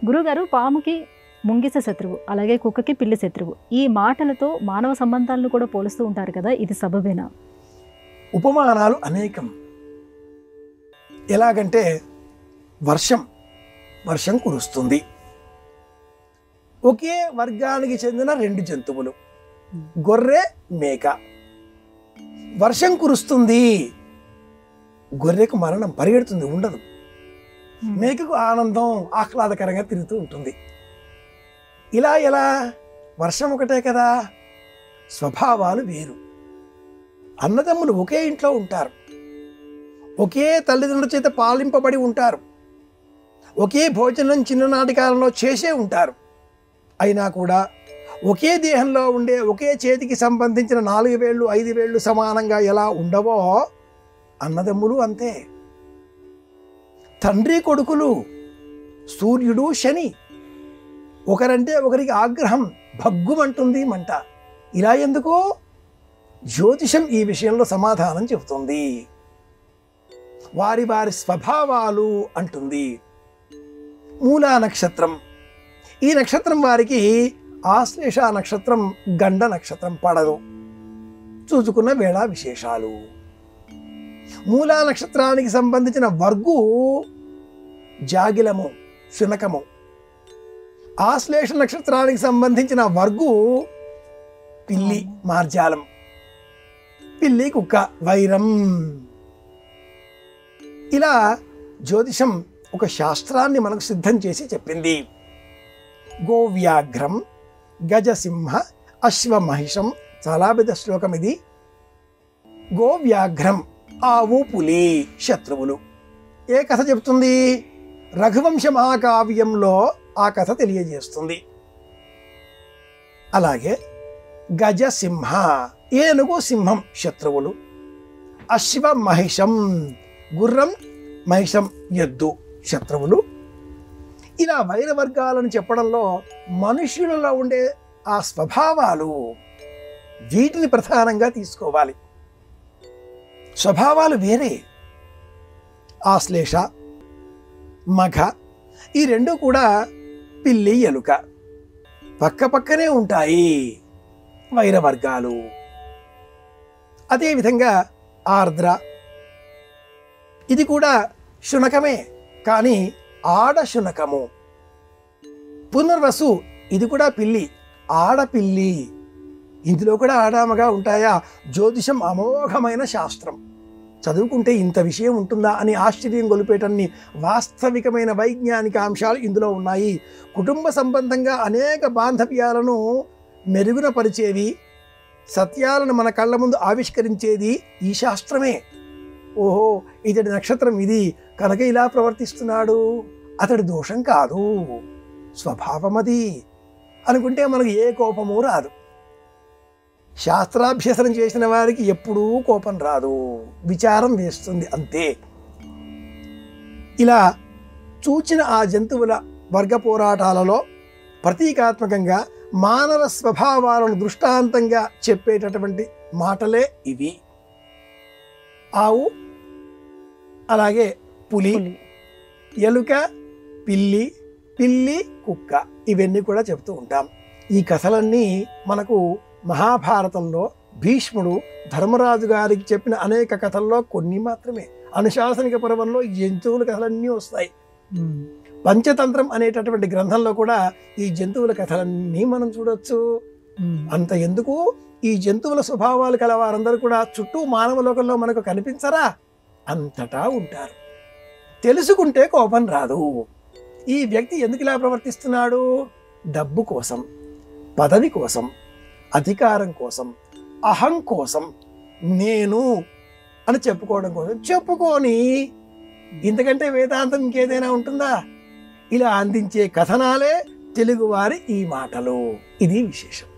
గురుగారు, పాముకి ముంగిస శత్రువు, అలాగే కుక్కకి పిల్లి శత్రువు. ఈ మాటలతో మానవ సంబంధాలను కూడా పోలుస్తూ ఉంటారు కదా, ఇది సబబేనా? ఉపమానాలు అనేకం. ఎలాగంటే వర్షం కురుస్తుంది. ఒకే వర్గానికి చెందిన రెండు జంతువులు, గొర్రె మేక. వర్షం కురుస్తుంది, గొర్రెకు మరణం, పరిగెడుతుంది, ఉండదు. మేకకు ఆనందం, ఆహ్లాదకరంగా తిరుగుతూ ఉంటుంది. ఇలా ఎలా? వర్షం ఒకటే కదా, స్వభావాలు వేరు. అన్నదమ్ములు ఒకే ఇంట్లో ఉంటారు, ఒకే తల్లిదండ్రుల చేత పాలింపబడి ఉంటారు, ఒకే భోజనం చిన్ననాటి కాలంలో చేసే ఉంటారు. అయినా కూడా ఒకే దేహంలో ఉండే ఒకే చేతికి సంబంధించిన 4 వేళ్ళు 5 వేళ్ళు సమానంగా ఎలా ఉండవో, అన్నదమ్ములు అంతే. తండ్రి కొడుకులు, సూర్యుడు శని, ఒకరంటే ఒకరికి ఆగ్రహం, భగ్గుమంటుంది మంట. ఇలా ఎందుకు? జ్యోతిషం ఈ విషయంలో సమాధానం చెబుతుంది. వారి వారి స్వభావాలు అంటుంది. మూలా నక్షత్రం, ఈ నక్షత్రం వారికి ఆశ్లేష నక్షత్రం, గండ నక్షత్రం పడదు. చూసుకున్న వేళ విశేషాలు. మూలా నక్షత్రానికి సంబంధించిన వర్గు జాగిలము, శునకము. ఆశ్లేష నక్షత్రానికి సంబంధించిన వర్గు పిల్లి, మార్జాలం. పిల్లి, కుక్క, వైరం. ఇలా జ్యోతిషం ఒక శాస్త్రాన్ని మనకు సిద్ధం చేసి చెప్పింది. గోవ్యాఘ్రం, గజసింహ, అశ్వమహిషం. చాలా పెద్ద శ్లోకం ఇది. గోవ్యాఘ్రం, ఆవు, పులి శత్రువులు. ఏ కథ చెప్తుంది? రఘువంశ మహాకావ్యంలో ఆ కథ తెలియజేస్తుంది. అలాగే గజసింహ, ఏనుగు, సింహం శత్రువులు. అశ్వమహిషం, గుర్రం, మహిషం, ఎద్దు శత్రువులు. ఇలా వైరవర్గాలను చెప్పడంలో మనుష్యులలో ఉండే ఆ స్వభావాలు, వీటిని ప్రధానంగా తీసుకోవాలి. స్వభావాలు వేరే. ఆశ్లేష, మఘ, ఈ రెండు కూడా పిల్లి, ఎలుక పక్క పక్కనే ఉంటాయి వైరవర్గాలు. అదేవిధంగా ఆర్ద్ర, ఇది కూడా శునకమే, కానీ ఆడ శునకము. పునర్వసు, ఇది కూడా పిల్లి, ఆడపిల్లి. ఇందులో కూడా ఆడామగా ఉంటాయా? జ్యోతిషం అమోఘమైన శాస్త్రం. చదువుకుంటే ఇంత విషయం ఉంటుందా అని ఆశ్చర్యం గొలిపేటన్ని వాస్తవికమైన వైజ్ఞానిక అంశాలు ఇందులో ఉన్నాయి. కుటుంబ సంబంధంగా అనేక బాంధవ్యాలను మెరుగున పరిచేవి, సత్యాలను మన కళ్ళ ముందు ఆవిష్కరించేది ఈ శాస్త్రమే. ఓహో, ఇతడి నక్షత్రం ఇది కనుక ఇలా ప్రవర్తిస్తున్నాడు, అతడి దోషం కాదు, స్వభావం అది అనుకుంటే మనకు ఏ కోపము రాదు. శాస్త్రాభ్యసనం చేసిన వారికి ఎప్పుడూ కోపం రాదు, విచారం వేస్తుంది అంతే. ఇలా చూచిన ఆ జంతువుల వర్గ పోరాటాలలో ప్రతీకాత్మకంగా మానవ స్వభావాలను దృష్టాంతంగా చెప్పేటటువంటి మాటలే ఇవి. ఆవు, అలాగే పులి, ఎలుక, పిల్లి, పిల్లి, కుక్క, ఇవన్నీ కూడా చెప్తూ ఉంటాం. ఈ కథలన్నీ మనకు మహాభారతంలో భీష్ముడు ధర్మరాజు గారికి చెప్పిన అనేక కథల్లో కొన్ని మాత్రమే. అనుశాసనిక పర్వంలో ఈ జంతువుల కథలన్నీ వస్తాయి. పంచతంత్రం అనేటటువంటి గ్రంథంలో కూడా ఈ జంతువుల కథలన్నీ మనం చూడొచ్చు. అంత ఎందుకు, ఈ జంతువుల స్వభావాలు కల వారందరూ కూడా చుట్టూ మానవ లోకంలో మనకు కనిపించరా? అంతటా ఉంటారు. తెలుసుకుంటే కోపం రాదు. ఈ వ్యక్తి ఎందుకు ఇలా ప్రవర్తిస్తున్నాడు? డబ్బు కోసం, పదవి కోసం, అధికారం కోసం, అహం కోసం, నేను అని చెప్పుకోవడం కోసం. చెప్పుకొని ఇంతకంటే వేదాంతం ఇంకేదైనా ఉంటుందా? ఇలా అందించే కథనాలే తెలుగువారి ఈ మాటలు. ఇది విశేషం.